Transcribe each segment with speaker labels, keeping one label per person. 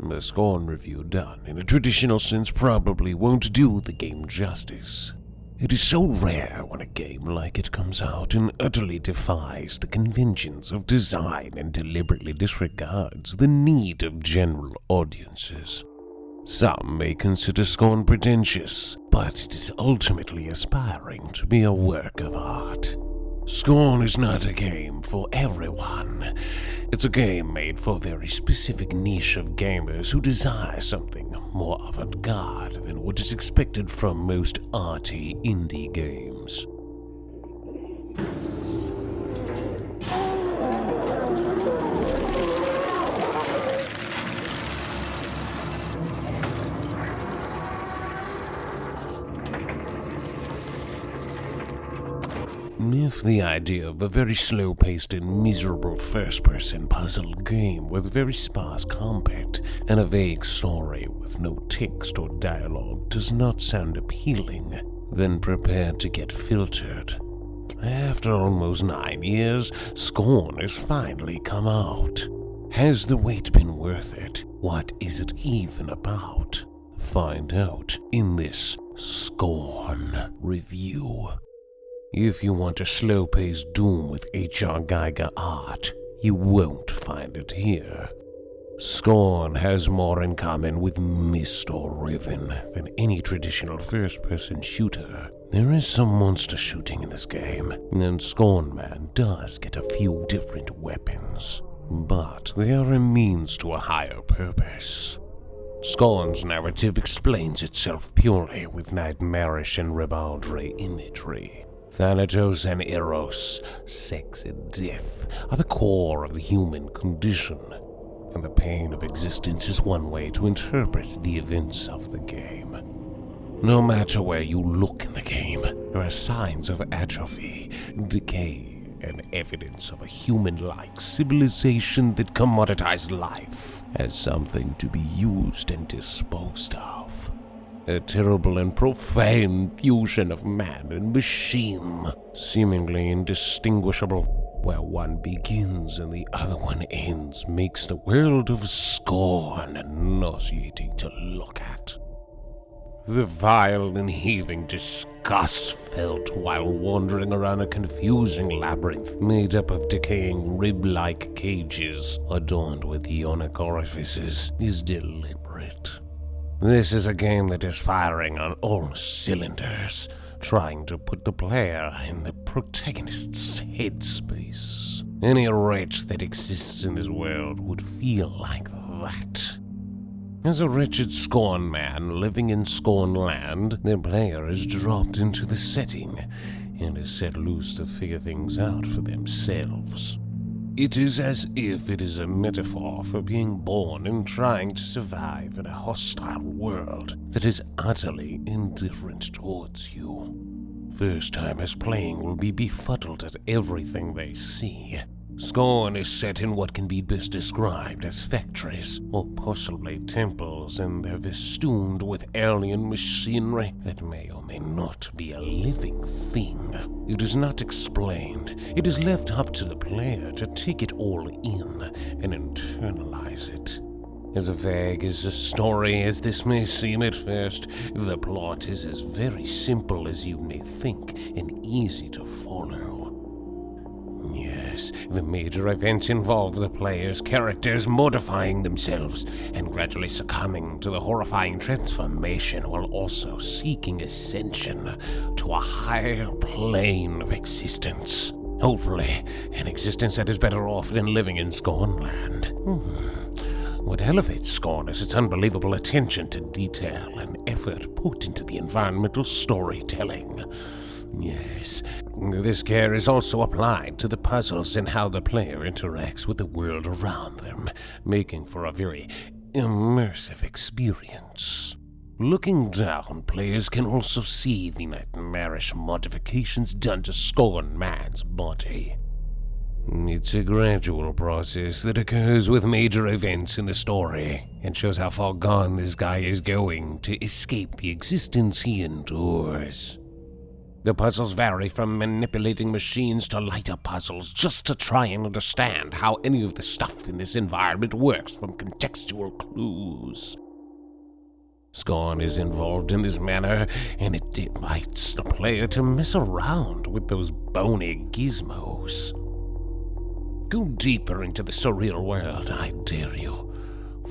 Speaker 1: The Scorn review done in a traditional sense probably won't do the game justice. It is so rare when a game like it comes out and utterly defies the conventions of design and deliberately disregards the need of general audiences. Some may consider Scorn pretentious, but it is ultimately aspiring to be a work of art. Scorn is not a game for everyone. It's a game made for a very specific niche of gamers who desire something more avant-garde than what is expected from most arty indie games. If the idea of a very slow-paced and miserable first-person puzzle game with very sparse combat and a vague story with no text or dialogue does not sound appealing, then prepare to get filtered. After almost 9 years, Scorn has finally come out. Has the wait been worth it? What is it even about? Find out in this Scorn review. If you want a slow-paced Doom with H.R. Geiger art, you won't find it here. Scorn has more in common with Myst or Riven than any traditional first-person shooter. There is some monster shooting in this game, and Scorn Man does get a few different weapons, but they are a means to a higher purpose. Scorn's narrative explains itself purely with nightmarish and ribaldry imagery. Thanatos and Eros, sex and death, are the core of the human condition, and the pain of existence is one way to interpret the events of the game. No matter where you look in the game, there are signs of atrophy, decay, and evidence of a human-like civilization that commoditized life as something to be used and disposed of. A terrible and profane fusion of man and machine, seemingly indistinguishable. Where one begins and the other one ends makes the world of Scorn nauseating to look at. The vile and heaving disgust felt while wandering around a confusing labyrinth made up of decaying rib-like cages adorned with yonic orifices is deliberate. This is a game that is firing on all cylinders, trying to put the player in the protagonist's headspace. Any wretch that exists in this world would feel like that. As a wretched Scorn man living in Scorn land, the player is dropped into the setting and is set loose to figure things out for themselves. It is as if it is a metaphor for being born and trying to survive in a hostile world that is utterly indifferent towards you. First-timers playing will be befuddled at everything they see. Scorn is set in what can be best described as factories, or possibly temples, and they're festooned with alien machinery that may or may not be a living thing. It is not explained. It is left up to the player to take it all in and internalize it. As vague as a story as this may seem at first, the plot is as very simple as you may think and easy to follow. Yes, the major events involve the player's characters modifying themselves and gradually succumbing to the horrifying transformation while also seeking ascension to a higher plane of existence. Hopefully, an existence that is better off than living in Scornland. What elevates Scorn is its unbelievable attention to detail and effort put into the environmental storytelling. Yes, this care is also applied to the puzzles and how the player interacts with the world around them, making for a very immersive experience. Looking down, players can also see the nightmarish modifications done to Scorn Man's body. It's a gradual process that occurs with major events in the story and shows how far gone this guy is going to escape the existence he endures. The puzzles vary from manipulating machines to lighter puzzles, just to try and understand how any of the stuff in this environment works from contextual clues. Scorn is involved in this manner, and it invites the player to mess around with those bony gizmos. Go deeper into the surreal world, I dare you.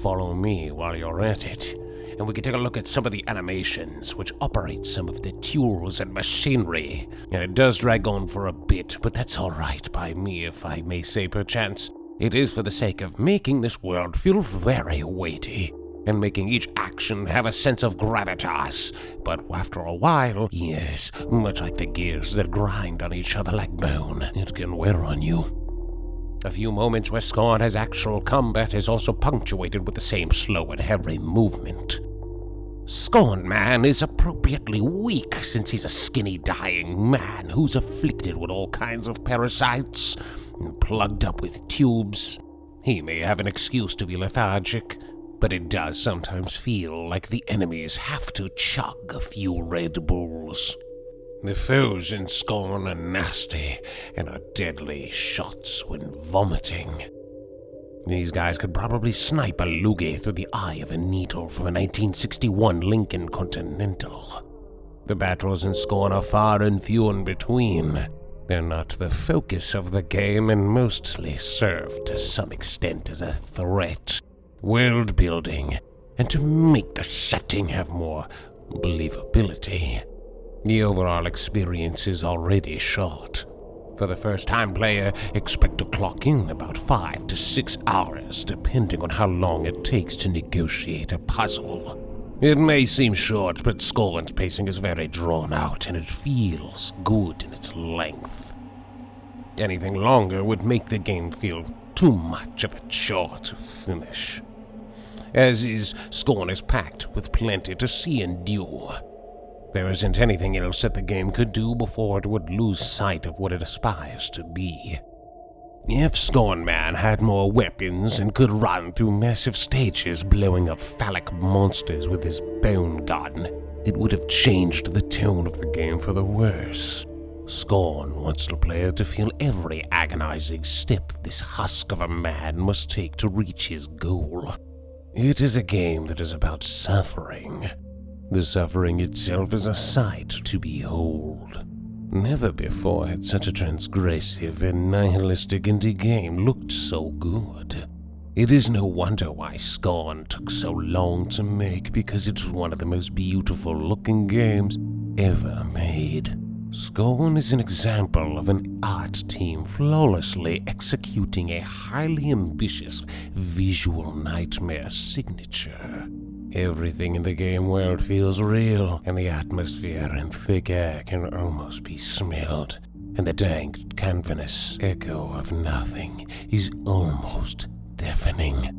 Speaker 1: Follow me while you're at it, and we can take a look at some of the animations which operate some of the tools and machinery. And it does drag on for a bit, but that's alright by me, if I may say perchance. It is for the sake of making this world feel very weighty, and making each action have a sense of gravitas. But after a while, yes, much like the gears that grind on each other like bone, it can wear on you. A few moments where Scorn has actual combat is also punctuated with the same slow and heavy movement. Scorn Man is appropriately weak since he's a skinny dying man who's afflicted with all kinds of parasites and plugged up with tubes. He may have an excuse to be lethargic, but it does sometimes feel like the enemies have to chug a few Red Bulls. The foes in Scorn are nasty and are deadly shots when vomiting. These guys could probably snipe a loogie through the eye of a needle from a 1961 Lincoln Continental. The battles in Scorn are far and few in between. They're not the focus of the game and mostly serve to some extent as a threat, world building, and to make the setting have more believability. The overall experience is already short. For the first-time player, expect to clock in about 5 to 6 hours, depending on how long it takes to negotiate a puzzle. It may seem short, but Scorn's pacing is very drawn out, and it feels good in its length. Anything longer would make the game feel too much of a chore to finish. As is, Scorn is packed with plenty to see and do. There isn't anything else that the game could do before it would lose sight of what it aspires to be. If Scorn Man had more weapons and could run through massive stages blowing up phallic monsters with his bone gun, it would have changed the tone of the game for the worse. Scorn wants the player to feel every agonizing step this husk of a man must take to reach his goal. It is a game that is about suffering. The suffering itself is a sight to behold. Never before had such a transgressive and nihilistic indie game looked so good. It is no wonder why Scorn took so long to make, because it's one of the most beautiful looking games ever made. Scorn is an example of an art team flawlessly executing a highly ambitious visual nightmare signature. Everything in the game world feels real, and the atmosphere and thick air can almost be smelled, and the dank, cavernous echo of nothing is almost deafening.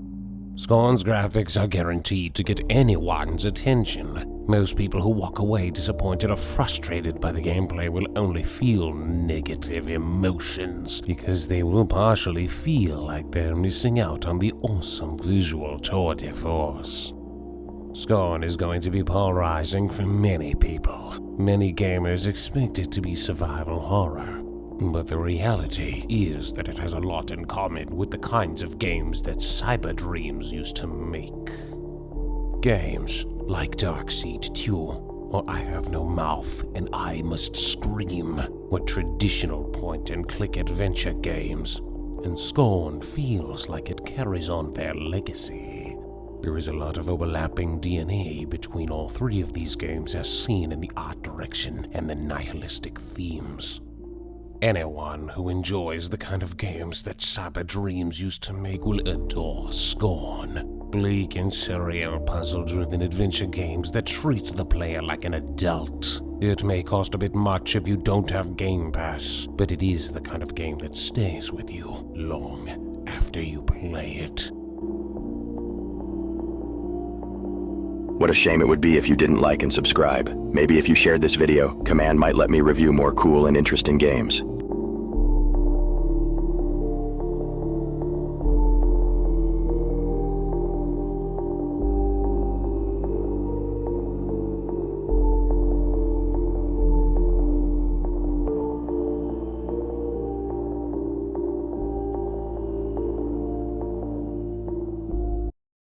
Speaker 1: Scorn's graphics are guaranteed to get anyone's attention. Most people who walk away disappointed or frustrated by the gameplay will only feel negative emotions, because they will partially feel like they're missing out on the awesome visual tour de force. Scorn is going to be polarizing for many people. Many gamers expect it to be survival horror, but the reality is that it has a lot in common with the kinds of games that Cyber Dreams used to make. Games like Darkseid 2, or I Have No Mouth and I Must Scream were traditional point-and-click adventure games, and Scorn feels like it carries on their legacy. There is a lot of overlapping DNA between all three of these games as seen in the art direction and the nihilistic themes. Anyone who enjoys the kind of games that Cyber Dreams used to make will adore Scorn. Bleak and surreal puzzle-driven adventure games that treat the player like an adult. It may cost a bit much if you don't have Game Pass, but it is the kind of game that stays with you long after you play it.
Speaker 2: What a shame it would be if you didn't like and subscribe. Maybe if you shared this video, Command might let me review more cool and interesting games.